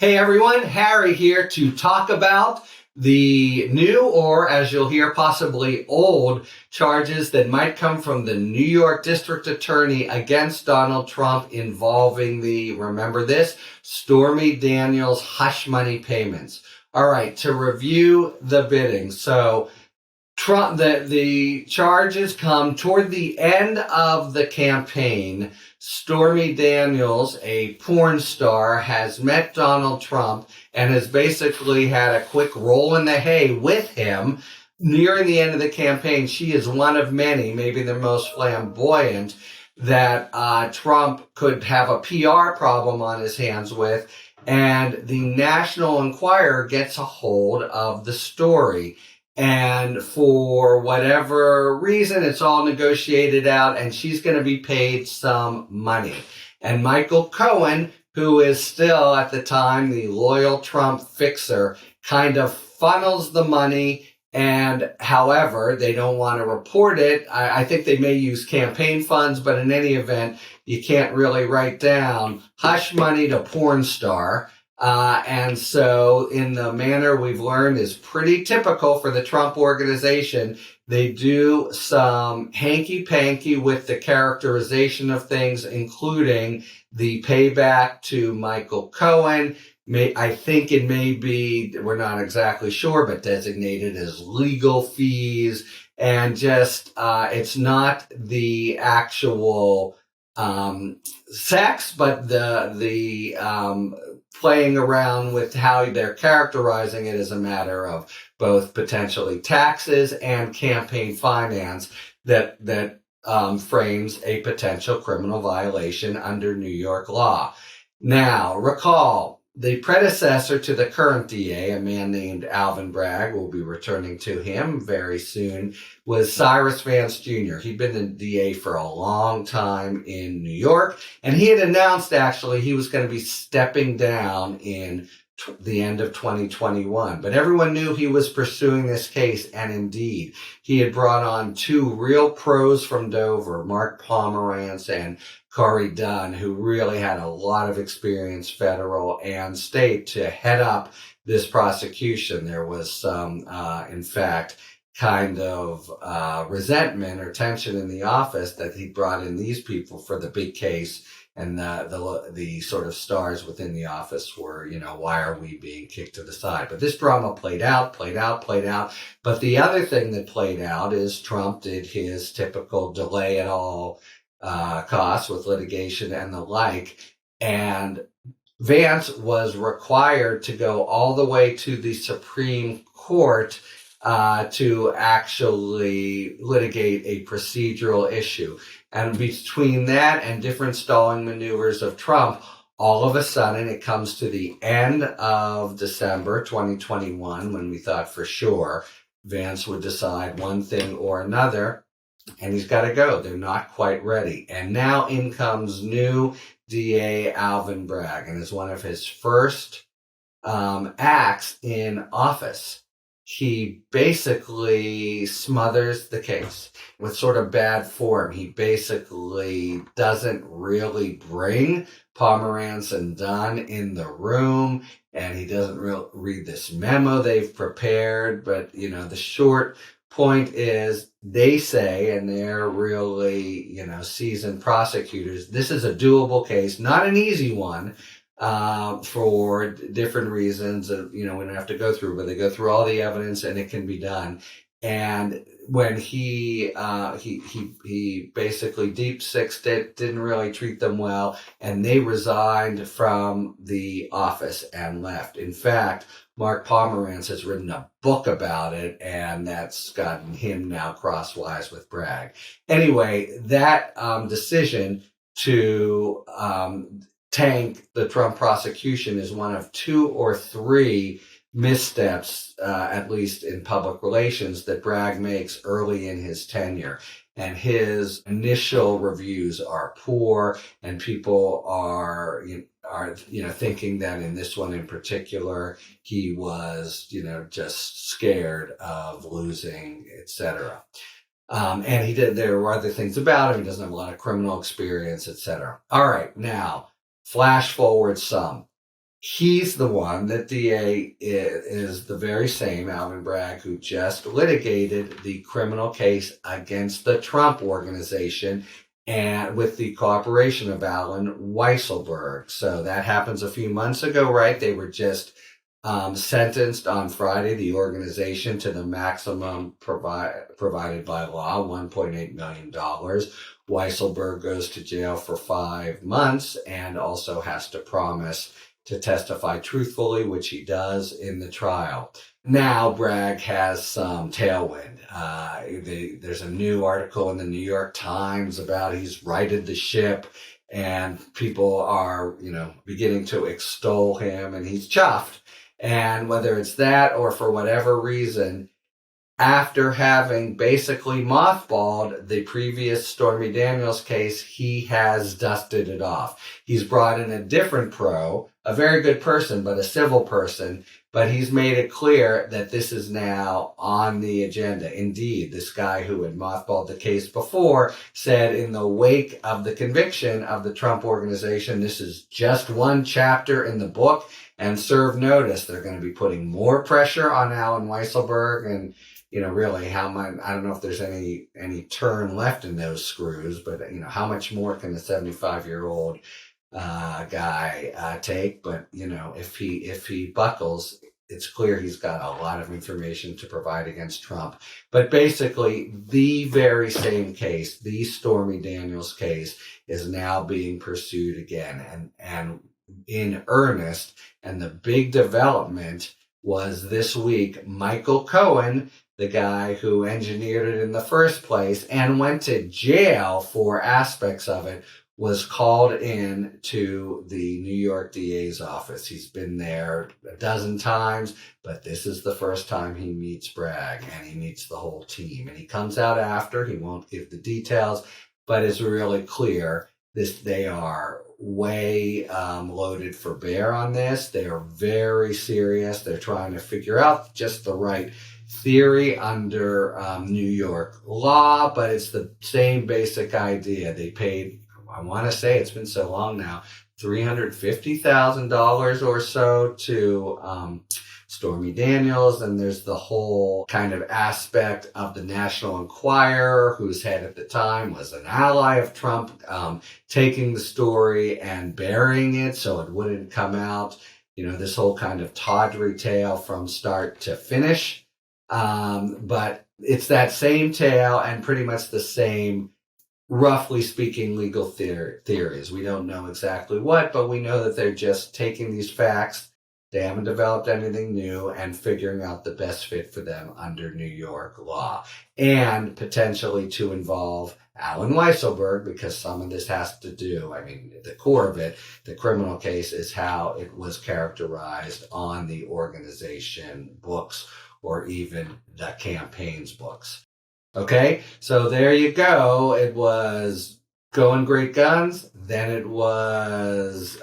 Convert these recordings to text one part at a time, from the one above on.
Hey everyone, Harry here to talk about the new, or as you'll hear, possibly old charges that might come from the New York District Attorney against Donald Trump involving remember this, Stormy Daniels hush money payments. All right, to review the bidding. So Trump, the charges come toward the end of the campaign. Stormy Daniels, a porn star, has met Donald Trump and has basically had a quick roll in the hay with him. Nearing the end of the campaign, she is one of many, maybe the most flamboyant, that Trump could have a PR problem on his hands with. And the National Enquirer gets a hold of the story. And for whatever reason, it's all negotiated out, and she's going to be paid some money. And Michael Cohen, who is still at the time the loyal Trump fixer, kind of funnels the money. And however, they don't want to report it. I think they may use campaign funds, but in any event, you can't really write down hush money to porn star. And so in the manner we've learned is pretty typical for the Trump organization, they do some hanky-panky with the characterization of things, including the payback to Michael Cohen. I think it may be, we're not exactly sure, but designated as legal fees. And just, it's not the actual sex, but the playing around with how they're characterizing it as a matter of both potentially taxes and campaign finance that frames a potential criminal violation under New York law. Now, recall, the predecessor to the current DA, a man named Alvin Bragg, we'll be returning to him very soon, was Cyrus Vance Jr. He'd been the DA for a long time in New York, and he had announced actually he was going to be stepping down in the end of 2021. But everyone knew he was pursuing this case, and indeed, he had brought on two real pros from Dover, Mark Pomerantz and Corey Dunn, who really had a lot of experience, federal and state, to head up this prosecution. There was some, in fact, kind of resentment or tension in the office that he brought in these people for the big case. And the sort of stars within the office were, why are we being kicked to the side? But this drama played out. But the other thing that played out is Trump did his typical delay at all costs with litigation and the like. And Vance was required to go all the way to the Supreme Court to actually litigate a procedural issue. And between that and different stalling maneuvers of Trump, all of a sudden it comes to the end of December 2021, when we thought for sure Vance would decide one thing or another, and he's got to go. They're not quite ready. And now in comes new DA Alvin Bragg, and as one of his first acts in office, he basically smothers the case with sort of bad form. He basically doesn't really bring Pomerantz and Dunn in the room, and he doesn't read this memo they've prepared. But, the short point is they say, and they're really, seasoned prosecutors, this is a doable case, not an easy one. For different reasons, we don't have to go through, but they go through all the evidence and it can be done. And when he basically deep sixed it, didn't really treat them well, and they resigned from the office and left. In fact, Mark Pomerantz has written a book about it, and that's gotten him now crosswise with Bragg. Anyway, that decision to tank the Trump prosecution is one of two or three missteps, at least in public relations, that Bragg makes early in his tenure. And his initial reviews are poor, and people are thinking that in this one in particular, he was, just scared of losing, etc. And there were other things about him. He doesn't have a lot of criminal experience, etc. All right, now, flash forward some. He's the one, that DA is the very same Alvin Bragg who just litigated the criminal case against the Trump organization and with the cooperation of Alan Weisselberg. So that happens a few months ago, right? They were just sentenced on Friday, the organization, to the maximum provided by law, $1.8 million. Weisselberg goes to jail for 5 months and also has to promise to testify truthfully, which he does in the trial. Now Bragg has some tailwind. There's a new article in the New York Times about he's righted the ship, and people are, beginning to extol him, and he's chuffed. And whether it's that or for whatever reason, after having basically mothballed the previous Stormy Daniels case, he has dusted it off. He's brought in a different pro, a very good person, but a civil person, but he's made it clear that this is now on the agenda. Indeed, this guy who had mothballed the case before said in the wake of the conviction of the Trump organization, this is just one chapter in the book, and serve notice. They're going to be putting more pressure on Alan Weisselberg, and really how much, I don't know if there's any turn left in those screws, but how much more can a 75-year-old guy take? But if he buckles, it's clear he's got a lot of information to provide against Trump. But basically, the very same case, the Stormy Daniels case, is now being pursued again, and in earnest. And the big development was this week, Michael Cohen, the guy who engineered it in the first place and went to jail for aspects of it, was called in to the New York DA's office. He's been there a dozen times, but this is the first time he meets Bragg, and he meets the whole team. And he comes out after. He won't give the details, but it's really clear they are way loaded for bear on this. They are very serious. They're trying to figure out just the right theory under New York law, but it's the same basic idea. They paid, I want to say, it's been so long now, $350,000 or so to Stormy Daniels, and there's the whole kind of aspect of the National Enquirer, whose head at the time was an ally of Trump, taking the story and burying it so it wouldn't come out. This whole kind of tawdry tale from start to finish. But it's that same tale and pretty much the same, roughly speaking, legal theories. We don't know exactly what, but we know that they're just taking these facts. They haven't developed anything new and figuring out the best fit for them under New York law, and potentially to involve Alan Weisselberg, because some of this has to do, the core of it, the criminal case, is how it was characterized on the organization books or even the campaign's books. Okay, so there you go. It was going great guns. Then it was,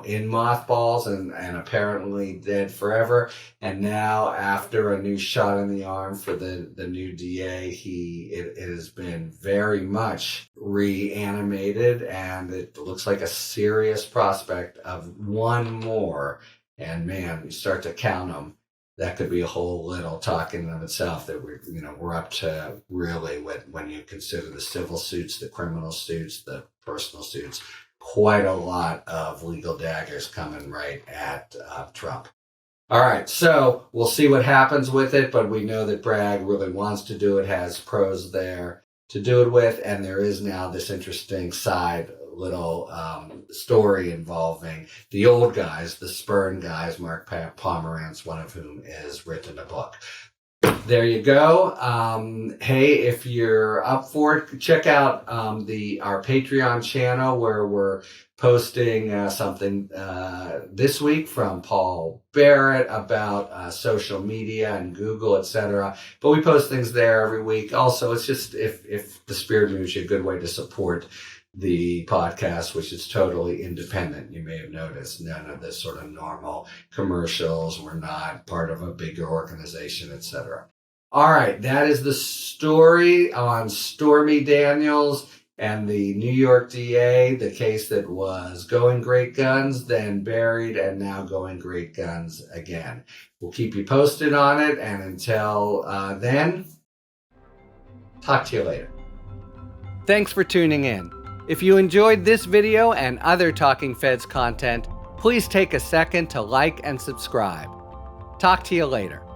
in mothballs and apparently dead forever. And now, after a new shot in the arm for the new DA, it has been very much reanimated, and it looks like a serious prospect of one more. And man, you start to count them. That could be a whole little talk in and of itself, that we're up to, really, when you consider the civil suits, the criminal suits, the personal suits, quite a lot of legal daggers coming right at Trump. All right, so we'll see what happens with it, but we know that Bragg really wants to do it, has pros there to do it with, and there is now this interesting side little story involving the old guys, the Spurn guys, Mark Pomerantz, one of whom has written a book. There you go. Hey, if you're up for it, check out our Patreon channel, where we're posting something this week from Paul Barrett about social media and Google, etc. But we post things there every week. Also, it's just, if the spirit moves you, a good way to support the podcast, which is totally independent. You may have noticed none of this sort of normal commercials. We're not part of a bigger organization, etc. All right, that is the story on Stormy Daniels and the New York DA, the case that was Going Great Guns, then buried, and now Going Great Guns again. We'll keep you posted on it, and until then, talk to you later. Thanks for tuning in. If you enjoyed this video and other Talking Feds content, please take a second to like and subscribe. Talk to you later.